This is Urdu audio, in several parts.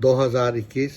2021।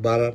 12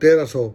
1300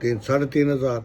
3-3.5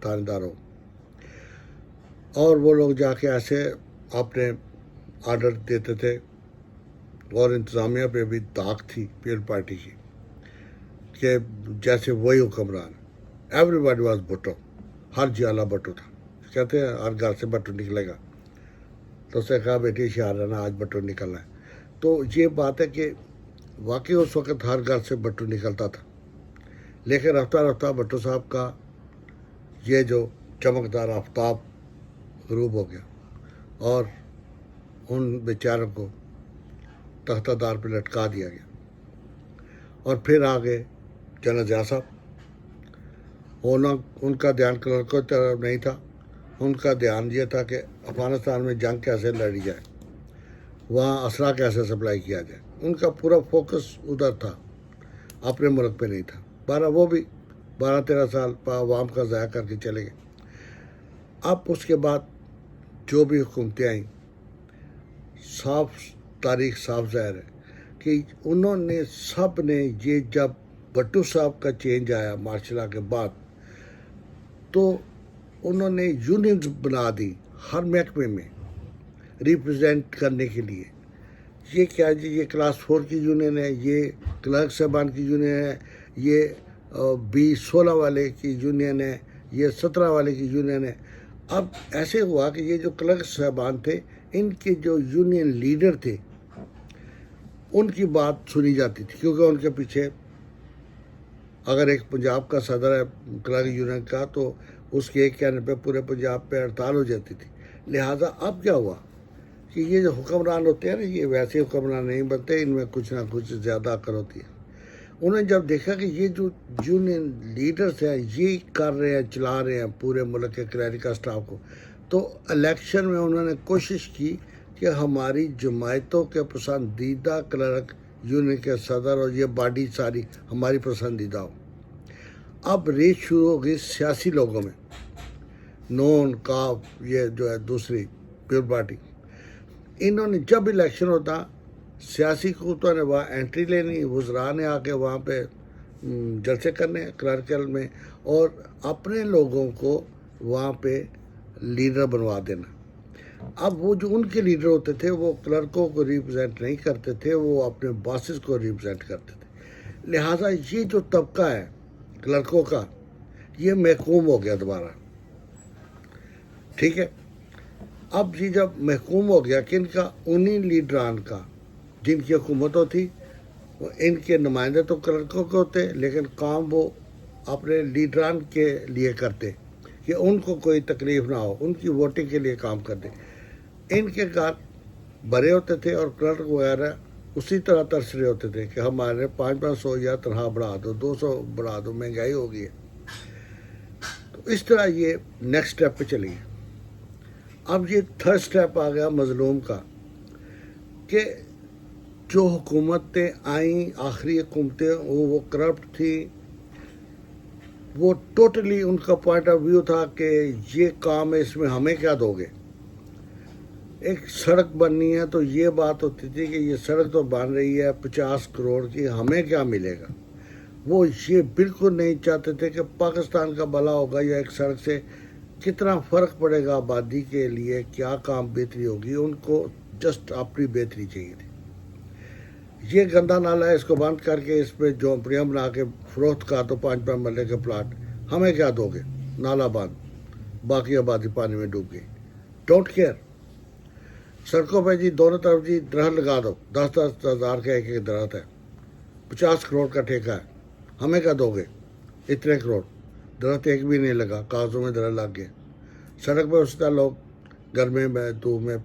تھانے دار ہو. اور وہ لوگ جا کے ایسے اپنے آرڈر دیتے تھے, اور انتظامیہ پہ بھی طاق تھی پیپل پارٹی کی کہ جیسے وہی حکمران. ایوری باڈی واز بھٹو, ہر جالا بھٹو تھا. کہتے ہیں ہر گھر سے بھٹو نکلے گا, تو اس نے کہا بیٹی ہوشیار رہنا, آج بھٹو نکلنا ہے. تو یہ بات ہے کہ واقعی اس وقت ہر گھر سے بھٹو نکلتا تھا, لیکن رفتہ رفتہ بھٹو صاحب کا یہ جو چمکدار آفتاب غروب ہو گیا, اور ان بیچاروں کو تختہ دار پہ لٹکا دیا گیا. اور پھر آگے جنرل ضیاء صاحب, ان کا دھیان کلرکوں کی طرف نہیں تھا. ان کا دھیان یہ تھا کہ افغانستان میں جنگ کیسے لڑی جائے, وہاں اسلحہ کیسے سپلائی کیا جائے. ان کا پورا فوکس ادھر تھا, اپنے ملک پہ نہیں تھا. وہ بھی 12-13 سال عوام کا ضائع کر کے چلے گئے. اب اس کے بعد جو بھی حکومتیں آئیں, صاف تاریخ صاف ظاہر ہے کہ انہوں نے سب نے یہ, جب بھٹو صاحب کا چینج آیا مارشل لا کے بعد, تو انہوں نے یونینز بنا دی ہر محکمے میں ریپرزینٹ کرنے کے لیے. یہ کیا جی, یہ کلاس 4 کی یونین ہے, یہ کلرک صاحبان کی یونین ہے, یہ B16 والے کی یونین ہے, یہ 17 والے کی یونین ہے. اب ایسے ہوا کہ یہ جو کلرک صاحبان تھے, ان کے جو یونین لیڈر تھے, ان کی بات سنی جاتی تھی, کیونکہ ان کے پیچھے اگر ایک پنجاب کا صدر ہے کلرک یونین کا, تو اس کے ایک کہنے پہ پورے پنجاب پہ ہڑتال ہو جاتی تھی. لہٰذا اب کیا ہوا کہ یہ جو حکمران ہوتے ہیں نا, یہ ویسے حکمران نہیں بنتے, ان میں کچھ نہ کچھ زیادہ عقل ہوتی ہے. انہوں نے جب دیکھا کہ یہ جو یونین لیڈرز ہیں یہ کر رہے ہیں, چلا رہے ہیں پورے ملک کے کلریکل اسٹاف کو, تو الیکشن میں انہوں نے کوشش کی کہ ہماری جماعتوں کے پسندیدہ کلرک یونین کے صدر اور یہ باڈی ساری ہماری پسندیدہ ہو. اب ریس شروع ہو گئی سیاسی لوگوں میں, نون کاف, یہ جو ہے دوسری پیپل پارٹی. انہوں نے جب الیکشن ہوتا, سیاسی قوتوں نے وہاں انٹری لینی, وزراء نے آ کے وہاں پہ جلسے کرنے کلرکل میں, اور اپنے لوگوں کو وہاں پہ لیڈر بنوا دینا. اب وہ جو ان کے لیڈر ہوتے تھے وہ کلرکوں کو ریپرزینٹ نہیں کرتے تھے, وہ اپنے باسز کو ریپرزینٹ کرتے تھے. لہٰذا یہ جو طبقہ ہے کلرکوں کا, یہ محکوم ہو گیا دوبارہ. ٹھیک ہے, اب یہ جب محکوم ہو گیا کن کا, انہی لیڈران کا جن کی حکومت ہوتی, ان کے نمائندے تو کلرکوں کے ہوتے, لیکن کام وہ اپنے لیڈران کے لیے کرتے کہ ان کو کوئی تکلیف نہ ہو, ان کی ووٹنگ کے لیے کام کرتے. ان کے گھر بھرے ہوتے تھے اور کلرک وغیرہ اسی طرح ترس رہے ہوتے تھے کہ ہمارے 500 یا تنخواہ بڑھا دو, 200 بڑھا دو, مہنگائی ہو گئی ہے. تو اس طرح یہ نیکسٹ سٹیپ پہ چلی گئی. اب یہ تھرڈ سٹیپ آ گیا مظلوم کا, کہ جو حکومتیں آئیں, آخری حکومتیں وہ کرپٹ تھی. وہ ٹوٹلی ان کا پوائنٹ آف ویو تھا کہ یہ کام ہے, اس میں ہمیں کیا دو گے. ایک سڑک بننی ہے تو یہ بات ہوتی تھی کہ یہ سڑک تو بن رہی ہے 50 کروڑ کی, ہمیں کیا ملے گا. وہ یہ بالکل نہیں چاہتے تھے کہ پاکستان کا بھلا ہوگا یا ایک سڑک سے کتنا فرق پڑے گا آبادی کے لیے, کیا کام بہتری ہوگی. ان کو جسٹ اپنی بہتری چاہیے تھی. یہ گندا نالا ہے, اس کو بند کر کے اس پہ جھونپڑیاں بنا کے فروخت کر دو 5 مرلے کے پلاٹ, ہمیں کیا دو گے. نالا بند, باقی آبادی پانی میں ڈوب گئی. Don't care. سڑکوں پہ جی دونوں طرف جی درخت لگا دو, 10-10 ہزار کا ایک درخت ہے, 50 کروڑ کا ٹھیکہ ہے, ہمیں کیا دو گے. اتنے کروڑ, درخت ایک بھی نہیں لگا, کاغذوں میں درخت لگ گئے. سڑک پہ اسی طرح لوگ گرمی میں دھوپ میں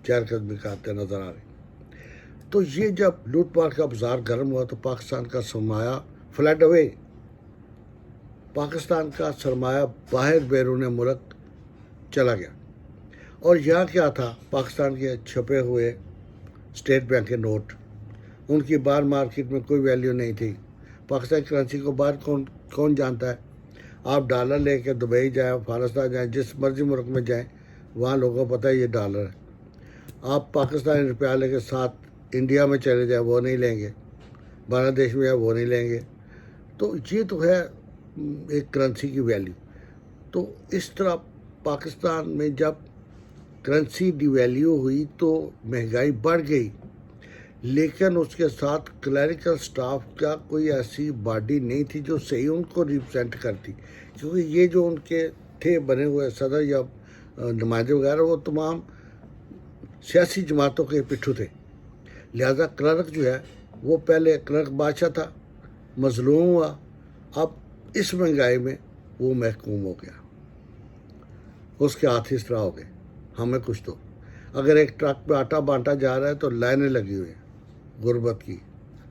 چہل قدمی کرتے نظر آ رہے. تو یہ جب لوٹ مار کا بازار گرم ہوا تو پاکستان کا سرمایہ فلیڈ اوے, پاکستان کا سرمایہ باہر بیرون ملک چلا گیا. اور یہاں کیا تھا, پاکستان کے چھپے ہوئے اسٹیٹ بینک کے نوٹ, ان کی باہر مارکیٹ میں کوئی ویلیو نہیں تھی. پاکستان کرنسی کو باہر کون جانتا ہے. آپ ڈالر لے کے دبئی جائیں, افغانستان جائیں, جس مرضی ملک میں جائیں, وہاں لوگوں کو پتہ ہے یہ ڈالر ہے. آپ پاکستانی روپیہ لے کے ساتھ انڈیا میں چلے جائیں, وہ نہیں لیں گے. بنگلہ دیش میں جائیں, وہ نہیں لیں گے. تو یہ تو ہے ایک کرنسی کی ویلیو. تو اس طرح پاکستان میں جب کرنسی ڈی ویلیو ہوئی تو مہنگائی بڑھ گئی، لیکن اس کے ساتھ کلیریکل سٹاف کا کوئی ایسی باڈی نہیں تھی جو صحیح ان کو ریپرزینٹ کرتی، کیونکہ یہ جو ان کے تھے بنے ہوئے صدر یا نمائندے وغیرہ وہ تمام سیاسی جماعتوں کے پٹھو تھے. لہذا کلرک جو ہے وہ پہلے کلرک بادشاہ تھا، مظلوم ہوا، اب اس مہنگائی میں وہ محکوم ہو گیا، اس کے ہاتھ اس طرح ہو گئے. ہمیں کچھ تو اگر ایک ٹرک پہ آٹا بانٹا جا رہا ہے تو لائنیں لگی ہوئی ہیں غربت کی،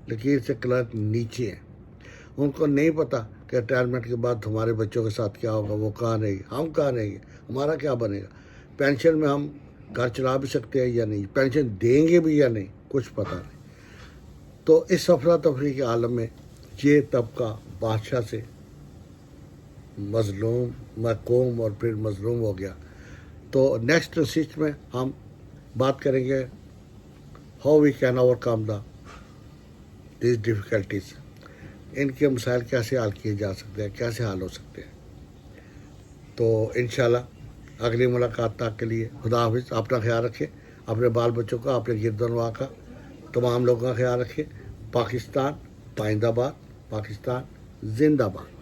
لکیر سے کلرک نیچے ہیں. ان کو نہیں پتہ کہ ریٹائرمنٹ کے بعد ہمارے بچوں کے ساتھ کیا ہوگا، وہ کہاں رہیں گے، ہم کہاں رہیں گے، ہمارا کیا بنے گا، پینشن میں ہم گھر چلا بھی سکتے ہیں یا نہیں، پینشن دیں گے بھی یا نہیں، کچھ پتہ نہیں. تو اس افراتفری کے عالم میں یہ طبقہ بادشاہ سے مظلوم، محکوم اور پھر مظلوم ہو گیا. تو نیکسٹ نشست میں ہم بات کریں گے how we can overcome these difficulties, ان کے مسائل کیسے حل کیے جا سکتے ہیں، کیسے حل ہو سکتے ہیں. تو انشاءاللہ اگلی ملاقات تک کے لیے خدا حافظ. اپنا خیال رکھیں، اپنے بال بچوں کا، اپنے گرد و نواح کا، تمام لوگوں کا خیال رکھیں. پاکستان پائندہ باد، پاکستان زندہ باد.